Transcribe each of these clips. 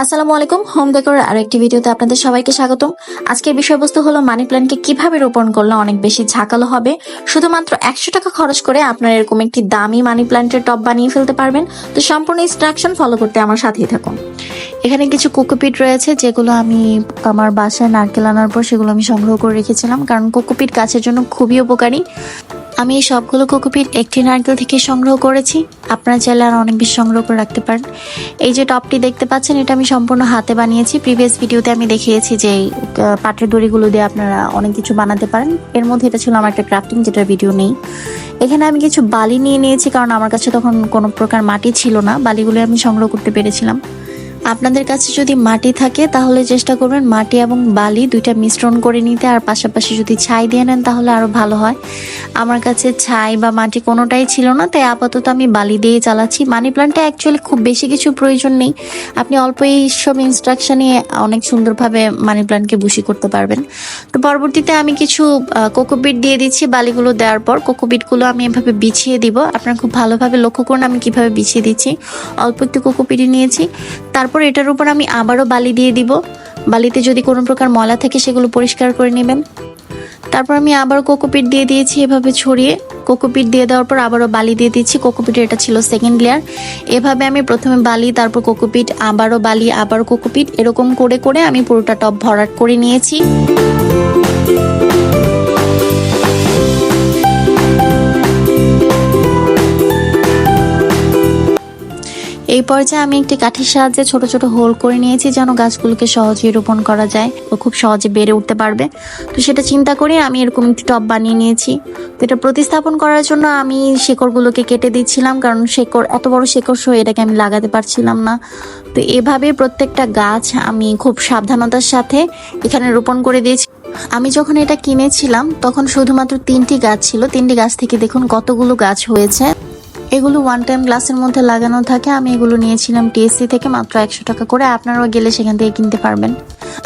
আসসালামু আলাইকুম, হোম ডেকোরের আরেকটি ভিডিওতে আপনাদের সবাইকে স্বাগতম। আজকের বিষয়বস্তু হলো মানি প্ল্যান্টকে কিভাবে রোপণ করলে অনেক বেশি ঝাঁকালো হবে। শুধুমাত্র 100 টাকা খরচ করে আপনারা এরকম একটি দামি মানি প্ল্যান্টের টব বানিয়ে ফেলতে পারবেন। তো সম্পূর্ণ ইনস্ট্রাকশন ফলো করতে আমার সাথেই থাকুন। এখানে কিছু কোকোপিট রয়েছে, যেগুলো আমি আমার বাসায় নারকেল আনার পর সেগুলো আমি সংগ্রহ করে রেখেছিলাম, কারণ কোকোপিট গাছের জন্য খুবই উপকারী। আমি এই সবগুলো কোকোপিট একটি নারকেল থেকে সংগ্রহ করেছি। আপনারা চাইলে আর অনেক বেশি সংগ্রহ করে রাখতে পারেন। এই যে টপটি দেখতে পাচ্ছেন, এটা আমি সম্পূর্ণ হাতে বানিয়েছি। প্রিভিয়াস ভিডিওতে আমি দেখিয়েছি যে পাটের দড়িগুলো দিয়ে আপনারা অনেক কিছু বানাতে পারেন। এর মধ্যে এটা ছিল আমার একটা ক্রাফটিং, যেটার ভিডিও নেই। এখানে আমি কিছু বালি নিয়ে নিয়েছি, কারণ আমার কাছে তখন কোনো প্রকার মাটি ছিল না। বালিগুলো আমি সংগ্রহ করতে পেরেছিলাম। আপনাদের কাছে যদি মাটি থাকে তাহলে চেষ্টা করবেন মাটি এবং বালি দুইটা মিশ্রণ করে নিতে, আর পাশাপাশি যদি ছাই দিয়ে নেন তাহলে আরো ভালো হয়। আমার কাছে ছাই বা মাটি কোনোটাই ছিল না, তাই আপাতত আমি বালি দিয়ে চালাচ্ছি। মানি প্ল্যান্টে অ্যাকচুয়ালি খুব বেশি কিছু প্রয়োজন নেই, আপনি অল্প এই সব ইনস্ট্রাকশনে অনেক সুন্দরভাবে মানি প্ল্যান্টকে বুশি করতে পারবেন। তো পরবর্তীতে আমি কিছু কোকোপিট দিয়ে দিচ্ছি। বালিগুলো দেওয়ার পর কোকোপিটগুলো আমি এভাবে বিছিয়ে দিব। আপনারা খুব ভালোভাবে লক্ষ্য করুন আমি কিভাবে বিছিয়ে দিচ্ছি। অল্প একটু কোকোপিটই নিয়েছি। তারপর এটার উপর আমি আবারও বালি দিয়ে দিব। বালিতে যদি কোনো প্রকার ময়লা থাকে সেগুলো পরিষ্কার করে নেবেন। তারপর আমি আবার কোকোপিট দিয়ে দিয়েছি এভাবে ছড়িয়ে। কোকোপিট দিয়ে দেওয়ার পর আবারও বালি দিয়ে দিচ্ছি। কোকোপিটের এটা ছিল সেকেন্ড লেয়ার। এভাবে আমি প্রথমে বালি, তারপর কোকোপিট, আবারও বালি, আবার কোকোপিট, এরকম করে করে আমি পুরোটা টব ভরাট করে নিয়েছি। এই পর্যায়ে আমি একটি কাঠির সাহায্যে ছোট ছোট হোল করে নিয়েছি, যেন গাছগুলোকে সহজেই রোপণ করা যায় ও খুব সহজে বেড়ে উঠতে পারবে। তো সেটা চিন্তা করে আমি এরকম একটি টব বানিয়ে নিয়েছি। তো এটা প্রতিস্থাপন করার জন্য আমি শেকড়গুলোকে কেটে দিচ্ছিলাম, কারণ শেকড় এত বড় শেকড় সহ এটাকে আমি লাগাতে পারছিলাম না। তো এভাবে প্রত্যেকটা গাছ আমি খুব সাবধানতার সাথে এখানে রোপণ করে দিয়েছি। আমি যখন এটা কিনেছিলাম তখন শুধুমাত্র 3টি গাছ ছিল। 3টি গাছ থেকে দেখুন কতগুলো গাছ হয়েছে। এগুলো ওয়ান টাইম গ্লাসের মধ্যে লাগানো থাকে। আমি এগুলো নিয়েছিলাম টিএসসি থেকে মাত্র 100 টাকা করে। আপনারাও গেলে সেখান থেকে কিনতে পারবেন।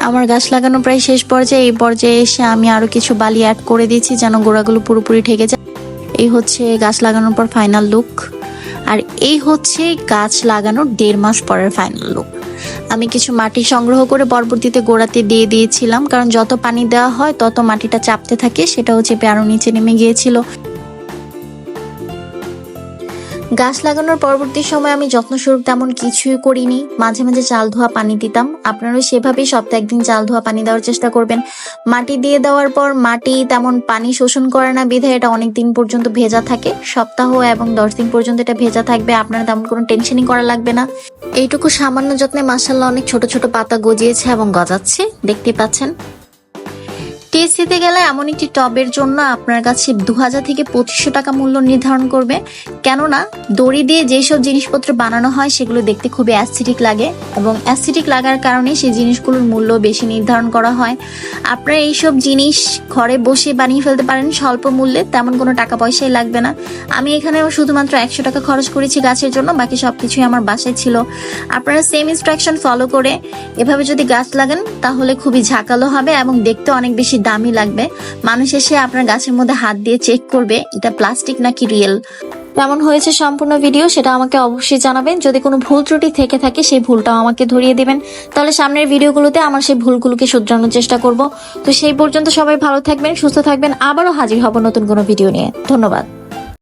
আমার গাছ লাগানো প্রায় শেষ পর্যায়ে। এই পর্যায়ে এসে আমি আরো কিছু বালি অ্যাড করে দিয়েছি, যেন গোড়াগুলো পুরোপুরি ঢেকে যায়। এই হচ্ছে গাছ লাগানোর পর ফাইনাল লুক, আর এই হচ্ছে গাছ লাগানোর 1.5 মাস পরের ফাইনাল লুক। আমি কিছু মাটি সংগ্রহ করে পরবর্তীতে গোড়াতে দিয়ে দিয়েছিলাম, কারণ যত পানি দেওয়া হয় তত মাটিটা চাপতে থাকে। সেটা হচ্ছে আরো নিচে নেমে গিয়েছিল। গাছ লাগানোর পরবর্তী সময় আমি যত্নস্বরূপ তেমন কিছুই করিনি। মাঝে মাঝে চাল ধোয়া পানি দিতাম। আপনারাও সেভাবেই সপ্তাহে একদিন চাল ধোয়া পানি দেওয়ার চেষ্টা করবেন। মাটি দিয়ে দেওয়ার পর মাটি তেমন পানি শোষণ করে না বিধায় এটা অনেক দিন পর্যন্ত ভেজা থাকে। সপ্তাহ এবং 10 দিন পর্যন্ত এটা ভেজা থাকবে। আপনারা তেমন কোনো টেনশনই করা লাগবে না। এইটুকু সামান্য যত্নে মাশাআল্লাহ অনেক ছোট ছোট পাতা গজিয়েছে এবং গজাচ্ছে, দেখতেই পাচ্ছেন। টিএসসিতে গেলে এমন একটি টবের জন্য আপনার কাছে 2000 থেকে 2500 টাকা মূল্য নির্ধারণ করবে। কেননা দড়ি দিয়ে যেসব জিনিসপত্র বানানো হয় সেগুলো দেখতে খুবই অ্যাসথেটিক লাগে, এবং অ্যাসথেটিক লাগার কারণে সেই জিনিসগুলোর মূল্য বেশি নির্ধারণ করা হয়। আপনারা এইসব জিনিস ঘরে বসে বানিয়ে ফেলতে পারেন স্বল্প মূল্যে, তেমন কোনো টাকা পয়সাই লাগবে না। আমি এখানেও শুধুমাত্র 100 টাকা খরচ করেছি গাছের জন্য, বাকি সবকিছুই আমার বাসায় ছিল। আপনারা সেম ইনস্ট্রাকশন ফলো করে এভাবে যদি গাছ লাগান তাহলে খুবই ঝাঁকালো হবে এবং দেখতে অনেক বেশি দামি লাগবে। মানুষ এসে আপনার গাছের মধ্যে হাত দিয়ে চেক করবে এটা প্লাস্টিক নাকি রিয়েল। কেমন হয়েছে সম্পূর্ণ ভিডিও সেটা আমাকে অবশ্যই জানাবেন। যদি কোনো ভুল ত্রুটি থেকে থাকে সেই ভুলটাও আমাকে ধরিয়ে দেবেন, তাহলে সামনের ভিডিওগুলোতে আমার সেই ভুলগুলোকে শুধরানোর চেষ্টা করব। তো সেই পর্যন্ত সবাই ভালো থাকবেন, সুস্থ থাকবেন। আবারও হাজির হব নতুন কোনো ভিডিও নিয়ে। ধন্যবাদ।